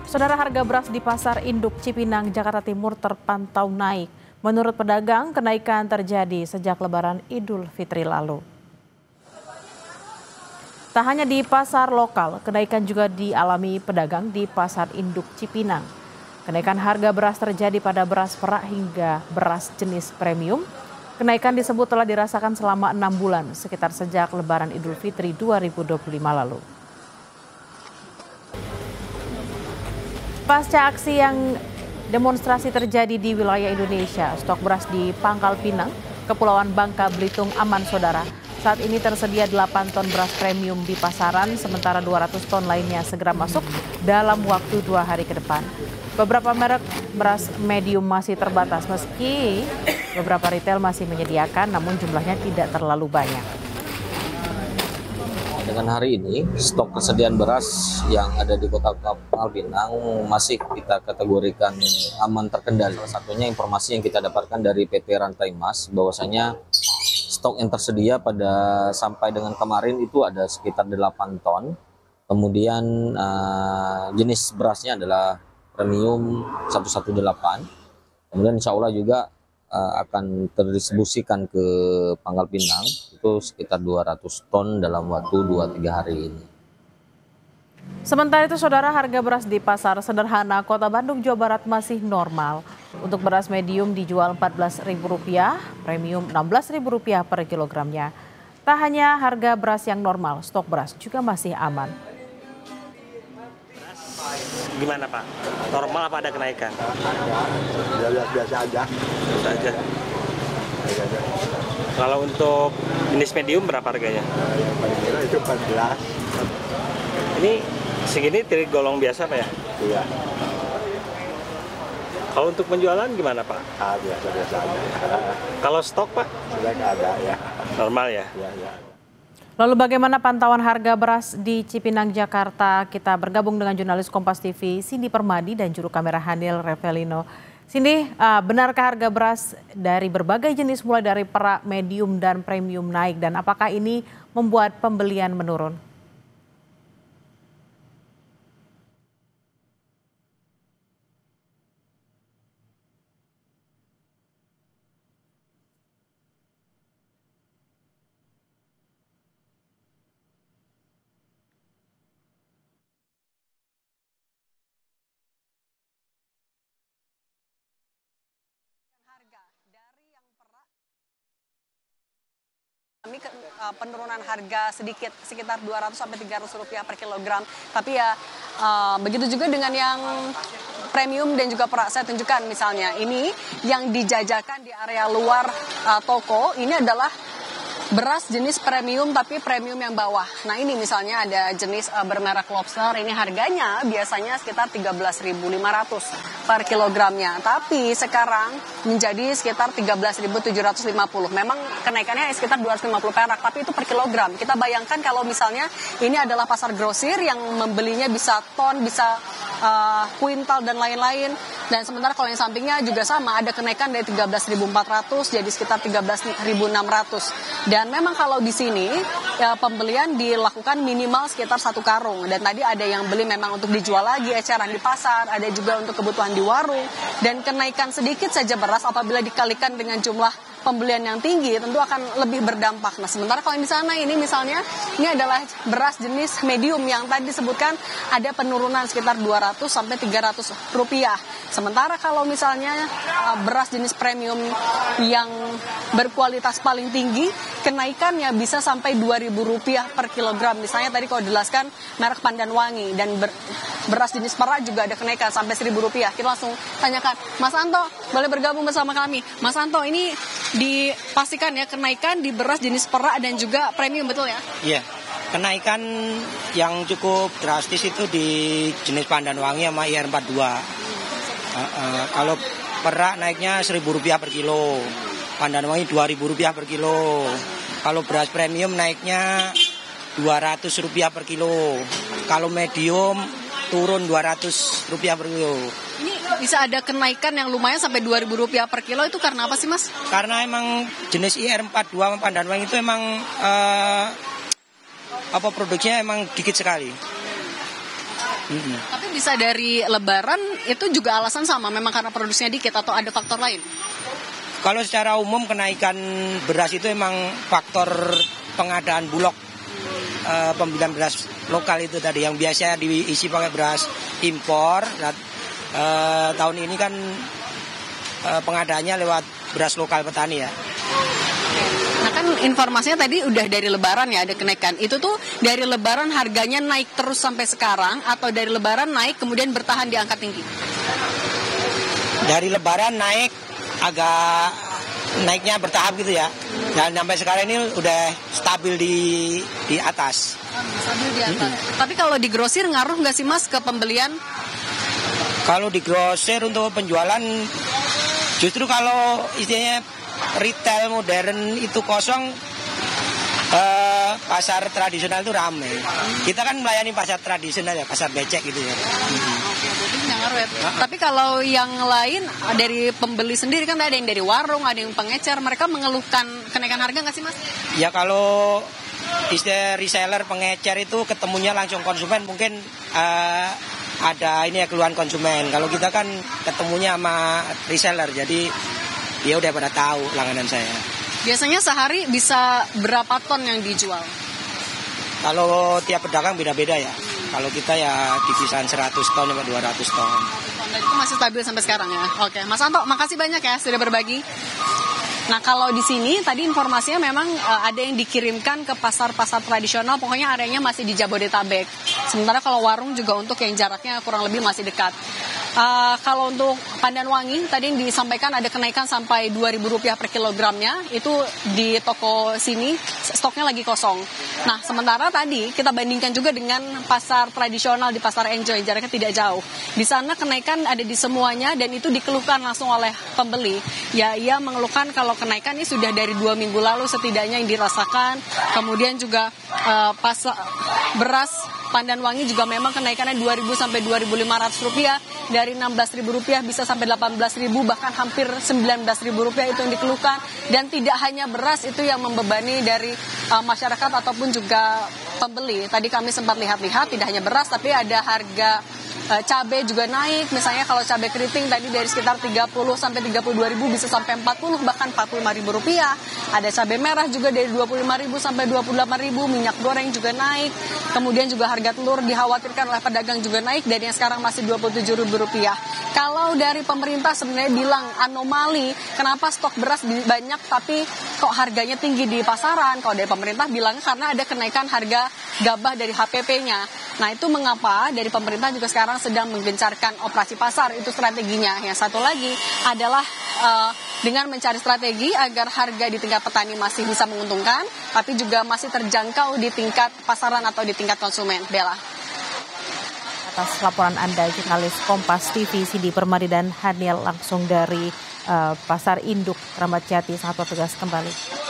Saudara, harga beras di Pasar Induk Cipinang, Jakarta Timur terpantau naik. Menurut pedagang, kenaikan terjadi sejak Lebaran Idul Fitri lalu. Tak hanya di pasar lokal, kenaikan juga dialami pedagang di Pasar Induk Cipinang. Kenaikan harga beras terjadi pada beras perak hingga beras jenis premium. Kenaikan disebut telah dirasakan selama 6 bulan, sekitar sejak Lebaran Idul Fitri 2025 lalu. Pasca aksi yang demonstrasi terjadi di wilayah Indonesia, stok beras di Pangkal Pinang, Kepulauan Bangka Belitung aman, saudara. Saat ini tersedia 8 ton beras premium di pasaran, sementara 200 ton lainnya segera masuk dalam waktu 2 hari ke depan. Beberapa merek beras medium masih terbatas, meski beberapa retail masih menyediakan, namun jumlahnya tidak terlalu banyak. Dengan hari ini, stok kesediaan beras yang ada di Kota Pangkal Pinang masih kita kategorikan aman terkendali. Salah satunya informasi yang kita dapatkan dari PT Rantai Mas, bahwasanya stok yang tersedia sampai dengan kemarin itu ada sekitar 8 ton. Kemudian jenis berasnya adalah premium 118. Kemudian insya Allah juga akan terdistribusikan ke Pangkal Pinang itu sekitar 200 ton dalam waktu 2-3 hari ini. Sementara itu, saudara, harga beras di pasar sederhana Kota Bandung, Jawa Barat masih normal. Untuk beras medium dijual Rp14.000, premium Rp16.000 per kilogramnya. Tak hanya harga beras yang normal, stok beras juga masih aman. Gimana Pak? Normal apa ada kenaikan? Biasa aja. Biasa aja. Kalau untuk jenis medium berapa harganya? Yang paling murah itu 14. Ini segini tergolong biasa Pak ya? Iya. Kalau untuk penjualan gimana Pak? Biasa-biasa aja. Kalau stok Pak? Sudah nggak ada ya. Normal ya? Ya. Lalu bagaimana pantauan harga beras di Cipinang, Jakarta? Kita bergabung dengan jurnalis Kompas TV Cindy Permadi dan juru kamera Hanil Revelino. Cindy, benarkah harga beras dari berbagai jenis mulai dari perak, medium, dan premium naik? Dan apakah ini membuat pembelian menurun? Kami penurunan harga sedikit, sekitar Rp200-300 per kilogram. Tapi ya begitu juga dengan yang premium dan juga perak. Saya tunjukkan misalnya ini yang dijajakan di area luar toko, ini adalah beras jenis premium tapi premium yang bawah. Nah ini misalnya ada jenis bermerek Lobster, ini harganya biasanya sekitar Rp13.500 per kilogramnya. Tapi sekarang menjadi sekitar Rp13.750. Memang kenaikannya sekitar Rp250 perak, tapi itu per kilogram. Kita bayangkan kalau misalnya ini adalah pasar grosir yang membelinya bisa ton, bisa kuintal dan lain-lain. Dan sementara kalau yang sampingnya juga sama, ada kenaikan dari Rp13.400 jadi sekitar Rp13.600. Dan memang kalau di sini pembelian dilakukan minimal sekitar 1 karung. Dan tadi ada yang beli memang untuk dijual lagi, eceran di pasar, ada juga untuk kebutuhan di warung. Dan kenaikan sedikit saja beras apabila dikalikan dengan jumlah pembelian yang tinggi tentu akan lebih berdampak. Nah sementara kalau di sana ini misalnya ini adalah beras jenis medium yang tadi disebutkan ada penurunan sekitar Rp200-300. Sementara kalau misalnya beras jenis premium yang berkualitas paling tinggi kenaikannya bisa sampai Rp2.000 per kilogram. Misalnya tadi kalau dijelaskan merek Pandan Wangi dan beras jenis perak juga ada kenaikan sampai Rp1.000. Kita langsung tanyakan, Mas Anto boleh bergabung bersama kami. Mas Anto, ini dipastikan ya kenaikan di beras jenis perak dan juga premium, betul ya? Iya, kenaikan yang cukup drastis itu di jenis Pandan Wangi sama IR42. Kalau perak naiknya Rp1.000 per kilo, Pandan Wangi Rp2.000 per kilo. Kalau beras premium naiknya Rp200 per kilo. Kalau medium turun Rp200 per kilo. Ini bisa ada kenaikan yang lumayan sampai Rp2.000 per kilo, itu karena apa sih Mas? Karena emang jenis IR42 sama Pandan Wangi itu emang produksinya emang dikit sekali. Tapi bisa dari Lebaran itu juga alasan sama, memang karena produksinya dikit atau ada faktor lain? Kalau secara umum kenaikan beras itu emang faktor pengadaan bulog, pembelian beras lokal itu tadi yang biasa diisi pakai beras impor. Nah, tahun ini kan pengadaannya lewat beras lokal petani ya. Nah kan informasinya tadi udah dari Lebaran ya ada kenaikan. Itu tuh dari Lebaran harganya naik terus sampai sekarang atau dari Lebaran naik kemudian bertahan di angka tinggi? Dari Lebaran naik agak naiknya bertahap gitu ya. Dan sampai sekarang ini udah stabil di atas. Stabil di atas. Tapi kalau di grosir ngaruh nggak sih Mas ke pembelian? Kalau di grosir untuk penjualan justru kalau istilahnya retail modern itu kosong, pasar tradisional itu ramai. Kita kan melayani pasar tradisional ya, pasar becek gitu ya. Oke, berarti nggak ngaruh ya. Tapi kalau yang lain dari pembeli sendiri kan ada yang dari warung, ada yang pengecer, mereka mengeluhkan kenaikan harga nggak sih Mas? Ya kalau istilah reseller pengecer itu ketemunya langsung konsumen mungkin ada ini ya keluhan konsumen. Kalau kita kan ketemunya sama reseller, jadi ya udah pada tahu langganan saya. Biasanya sehari bisa berapa ton yang dijual? Kalau tiap pedagang beda-beda ya. Kalau kita ya di kisaran 100 ton sampai 200 ton. Dan itu masih stabil sampai sekarang ya. Oke, Mas Anto, makasih banyak ya sudah berbagi. Nah kalau di sini tadi informasinya memang ada yang dikirimkan ke pasar-pasar tradisional, pokoknya areanya masih di Jabodetabek. Sementara kalau warung juga untuk yang jaraknya kurang lebih masih dekat. Kalau untuk pandan wangi tadi yang disampaikan ada kenaikan sampai Rp2.000 per kilogramnya, itu di toko sini stoknya lagi kosong. Nah sementara tadi kita bandingkan juga dengan pasar tradisional di pasar Enjoy, jaraknya tidak jauh. Di sana kenaikan ada di semuanya dan itu dikeluhkan langsung oleh pembeli. Ya ia mengeluhkan kalau kenaikan ini sudah dari 2 minggu lalu setidaknya yang dirasakan. Kemudian juga beras pandan wangi juga memang kenaikannya Rp2.000 sampai Rp2.500, dari Rp16.000 bisa sampai Rp18.000, bahkan hampir Rp19.000 itu yang dikeluhkan. Dan tidak hanya beras itu yang membebani dari masyarakat ataupun juga pembeli. Tadi kami sempat lihat-lihat tidak hanya beras tapi ada harga cabai juga naik. Misalnya kalau cabai keriting tadi dari sekitar 30 sampai 32.000 bisa sampai 40 bahkan Rp45.000. Ada cabai merah juga dari 25.000 sampai 28.000, minyak goreng juga naik. Kemudian juga harga telur dikhawatirkan oleh pedagang juga naik dari yang sekarang masih Rp27.000. Kalau dari pemerintah sebenarnya bilang anomali, kenapa stok beras banyak tapi kok harganya tinggi di pasaran? Kalau dari pemerintah bilangnya karena ada kenaikan harga gabah dari HPP-nya. Nah itu mengapa dari pemerintah juga sekarang sedang menggencarkan operasi pasar, itu strateginya. Yang satu lagi adalah dengan mencari strategi agar harga di tingkat petani masih bisa menguntungkan, tapi juga masih terjangkau di tingkat pasaran atau di tingkat konsumen. Bella. Atas laporan Anda, jurnalis Kompas TV Sidi Permadi dan Haniel langsung dari Pasar Induk Kramat Jati. Selamat bertugas kembali.